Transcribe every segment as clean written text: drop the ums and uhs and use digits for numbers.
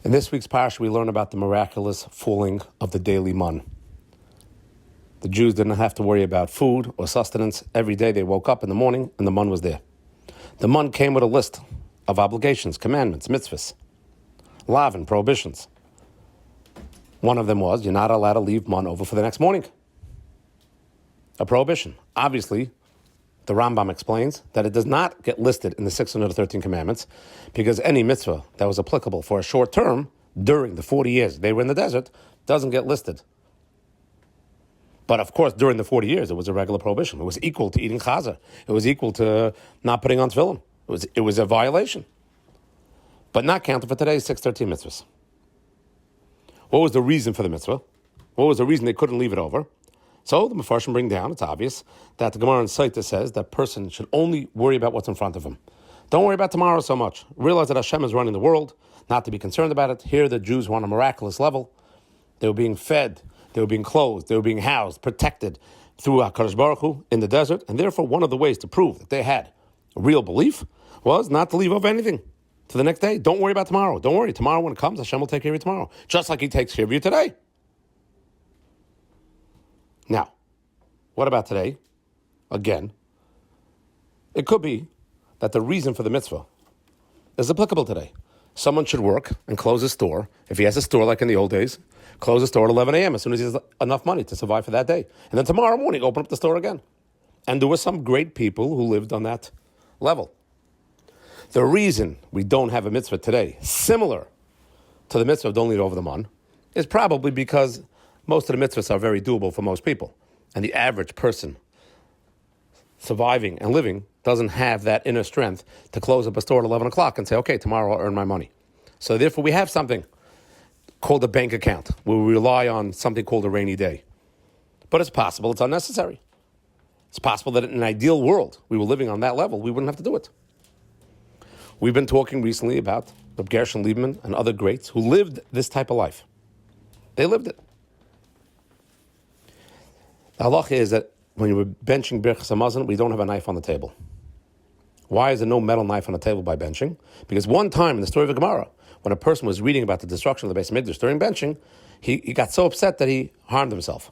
In this week's parsha, we learn about the miraculous falling of the daily man. The Jews didn't have to worry about food or sustenance. Every day they woke up in the morning and the man was there. The man came with a list of obligations, commandments, mitzvahs, lavin, prohibitions. One of them was, you're not allowed to leave man over for the next morning. A prohibition. Obviously, the Rambam explains that it does not get listed in the 613 commandments because any mitzvah that was applicable for a short term during the 40 years they were in the desert doesn't get listed. But of course, during the 40 years, it was a regular prohibition. It was equal to eating chaza. It was equal to not putting on tefillin. It was a violation. But not counted for today's 613 mitzvahs. What was the reason for the mitzvah? What was the reason they couldn't leave it over? So the Mefarshim bring down, it's obvious, that the Gemara in Saita says that person should only worry about what's in front of him. Don't worry about tomorrow so much. Realize that Hashem is running the world, not to be concerned about it. Here the Jews were on a miraculous level. They were being fed, they were being clothed, they were being housed, protected through HaKadosh Baruch Hu in the desert. And therefore, one of the ways to prove that they had a real belief was not to leave over anything to the next day. Don't worry about tomorrow. Don't worry. Tomorrow when it comes, Hashem will take care of you tomorrow. Just like He takes care of you today. Now, what about today? Again, it could be that the reason for the mitzvah is applicable today. Someone should work and close his store. If he has a store like in the old days, close the store at 11 a.m. as soon as he has enough money to survive for that day. And then tomorrow morning, open up the store again. And there were some great people who lived on that level. The reason we don't have a mitzvah today, similar to the mitzvah of don't leave over the man, is probably because most of the mitzvahs are very doable for most people. And the average person surviving and living doesn't have that inner strength to close up a store at 11 o'clock and say, okay, tomorrow I'll earn my money. So therefore we have something called a bank account where we rely on something called a rainy day. But it's possible it's unnecessary. It's possible that in an ideal world, we were living on that level, we wouldn't have to do it. We've been talking recently about Reb Gershon Liebman and other greats who lived this type of life. They lived it. The halacha is that when you were benching Birchas Hamazon, we don't have a knife on the table. Why is there no metal knife on the table by benching? Because one time in the story of the Gemara, when a person was reading about the destruction of the Beis Mikdash during benching, he got so upset that he harmed himself.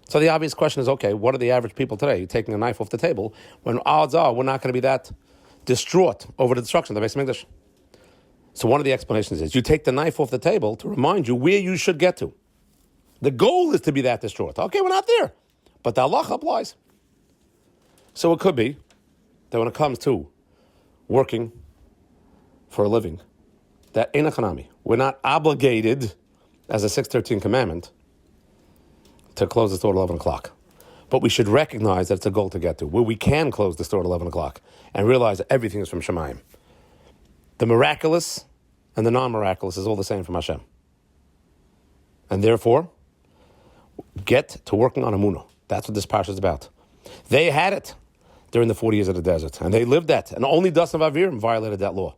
So the obvious question is, okay, what are the average people today? You're taking a knife off the table when odds are we're not going to be that distraught over the destruction of the Beis Mikdash. So one of the explanations is you take the knife off the table to remind you where you should get to. The goal is to be that distraught. Okay, we're not there. But the halacha applies. So it could be that when it comes to working for a living, that ain't a chanami. We're not obligated, as a 613 commandment, to close the store at 11 o'clock. But we should recognize that it's a goal to get to, where we can close the store at 11 o'clock and realize that everything is from Shemayim. The miraculous and the non-miraculous is all the same from Hashem. And therefore, get to working on Amunah. That's what this parsha is about. They had it during the 40 years of the desert, and they lived that. And only Dasan Vavirim violated that law.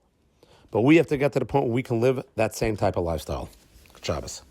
But we have to get to the point where we can live that same type of lifestyle. Good Shabbos.